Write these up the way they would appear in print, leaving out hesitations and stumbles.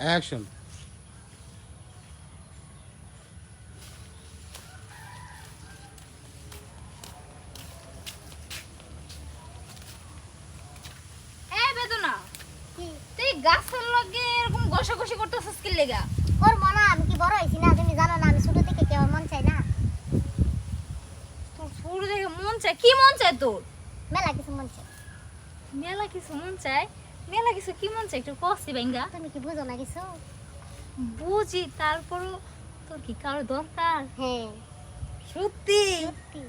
Action. এই বেদনা কি তুই গাছের লগে এরকম ঘষাঘষি করতেছিস কি লেগা? ওর মনে আমি কি বড় হইছি না? তুমি জানো না আমি ছোট থেকে কেউ মন চাই না। তোর ছোট দেখে মন চায়, কি মন চায় তোর? মেলা কিছু মন চাই। মেলা কিছু মন চায়, মেলা কিছু কি মন চায় একটু কষি বাইঙ্গা। তুমি কি বুঝো না কিছু? বুঝি, তারপরও তোর কি কারো দরকার? হ্যাঁ সত্যি সত্যি।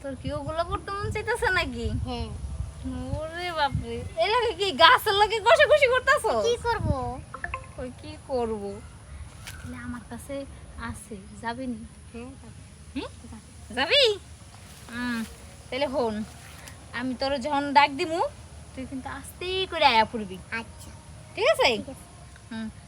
তোর কি ওগুলো করতে মন চাইতেছে নাকি? হ্যাঁ ওরে বাপরে, এই লাগে কি গাছের লগে ঘষাঘষি করতেছো? কি করব? ওই কি করব? তাহলে আমার কাছে আছে, যাবি নি? হ্যাঁ হুম? যাবি? তাহলে হন, আমি তোর যখন ডাক দিমু তুই কিন্তু আস্তে করে আয়া পড়বি, আচ্ছা ঠিক আছে? ঠিক আছে।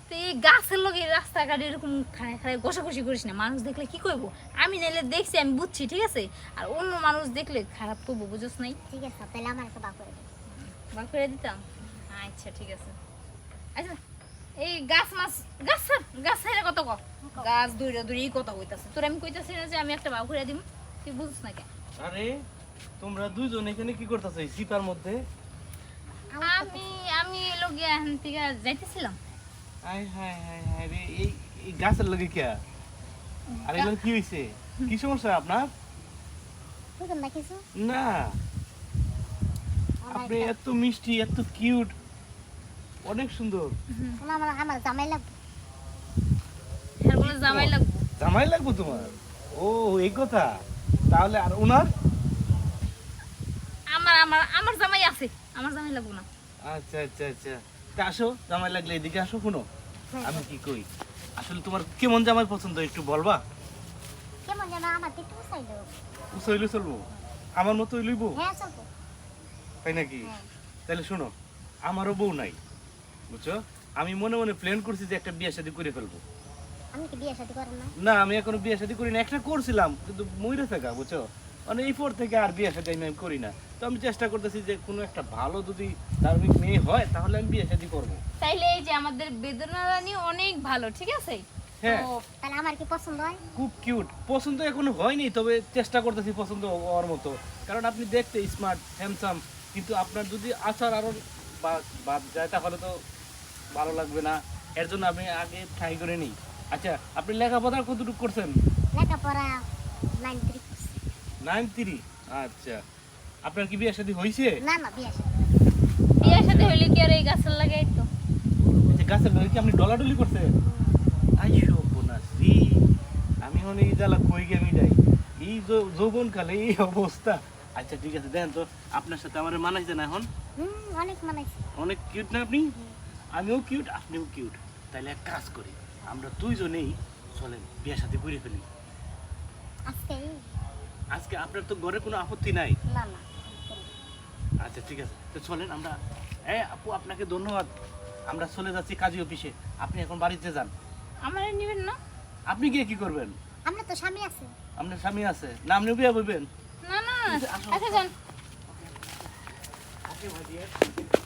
তুই এই গাছের লগে রাস্তাঘাটে এরকম খাড়ায় খাড়ায় ঘষাঘষি করিস না, মানুষ দেখলে কি করবো? আমি নাইলে দেখছি, আমি বুঝছি, ঠিক আছে? আর অন্য মানুষ দেখলে খারাপ করবো, বুঝছ নাই? ঠিক আছে তাহলে আমার একটা বাপ করে দাও। বার করে দিতাম। আচ্ছা ঠিক আছে। আচ্ছা এই গাছ মাছ গাছ ছাড়, গাছ ছাড়া কত ক গাছ দূরে দূরেই কথা কইতাছে, তোর আমি কইতাছি না যে আমি একটা বাউ করে দিম? তুই বুঝছ না কেন? আরে তোমরা দুইজন এখানে কি করতেছো এই সিপার মধ্যে? আমি আমি লগিয়া এখান থেকে যাইতেছিলাম। আয় হায় হায় হায় রে, এই এই গাছের লগে কে? আর এগুলো কি হইছে? কি সমস্যা আপনার? বুঝুন না কিছু? না, আমার আপনি এত মিষ্টি, এত কিউট, অনেক সুন্দর। আমার আমার জামাই লাগবে। এর বলে জামাই লাগবো? জামাই লাগবে তোমার? ও এই কথা। তাহলে আর ওনার? আমার আমার আমার জামাই আছে, আমার জামাই লাগবো না। আচ্ছা আচ্ছা আচ্ছা, তা আসো, জামাই লাগলে এদিকে আসো। শুনো, আমি কি কই, আসলে তোমার কেমন জামাই পছন্দ একটু বলবা? কেমন যেন আমার একটু চাইলো। উসাইলে চলবো? আমার মতো লইবো? হ্যাঁ চলবো। তাই নাকি? হ্যাঁ। তাহলে শোনো, আমারও বউ নাই, বুঝছো? আমি মনে মনে প্ল্যান করছি যে একটা বিয়ে শাদী করে ফেলবো। আমি কি বিয়ে শাদী করেন না? না, আমি এখনো বিয়ে শাদী করি না। একটা করছিলাম কিন্তু মইরা থাকা, বুঝছো? মানে এই পর থেকে আর বিয়ে শাদী আমি করি না। তো আমি চেষ্টা করতেছি যে কোনো একটা ভালো যদি ধার্মিক মেয়ে হয় তাহলে আমি বিয়ে শাদী করবো। তাইলে এই যে আমাদের বেদনা রানী অনেক ভালো, ঠিক আছে? হ্যাঁ, তো তাহলে আমার কি পছন্দ হয়? খুব কিউট। পছন্দ এখনো হয়নি, তবে চেষ্টা করতেছি পছন্দ হওয়ার মতো। কারণ আপনি দেখতে স্মার্ট, হ্যান্ডসাম, কিন্তু আপনার যদি আচার আরো বাদ যায় তাহলে তো ভালো লাগবে না। এর জন্য আমি আগে ট্রাই করে নিই। আচ্ছা, আপনি লেখাপড়া কতটুকু করছেন? লেখাপড়া 9 9-3। আচ্ছা, আপনার কি বিয়ে শাদী হয়েছে? না না বিয়ে শাদী। বিয়ের সাথে হইলে কি আর এই গাছের লাগাই তো? আচ্ছা, গাছের লগে কি আপনি ডলাডলি করছেন? আইসো বোনাসি, আমি অনেক জ্বালা কই গে মিটাই এই যৌবন কালে এই অবস্থা। আচ্ছা ঠিক আছে, দেখেন তো আপনার সাথে আমার মানাইছে না এখন? অনেক মানাইছে। অনেক কিউট না আপনি? আমিও কিউট, আপনিও কিউট। তাইলে এক কাজ করি, আমরা দুইজনেই চলেন বিয়ে শাদী করে ফেলি। আজকে আজকে আপনার তো ঘরে কোনো আপত্তি নাই? না না আচ্ছা ঠিক আছে, তো চলেন আমরা। আপু, আপনাকে ধন্যবাদ। আমরা চলে যাচ্ছি কাজী অফিসে, আপনি এখন বাড়িতে যান। আমার নিবেন না? আপনি গিয়ে কি করবেন? আমরা তো স্বামী আছে। আপনার স্বামী আছে না, আপনিও বিয়ে করবেন? না না, আসো। আচ্ছা যান। আগে ভাজিয়ে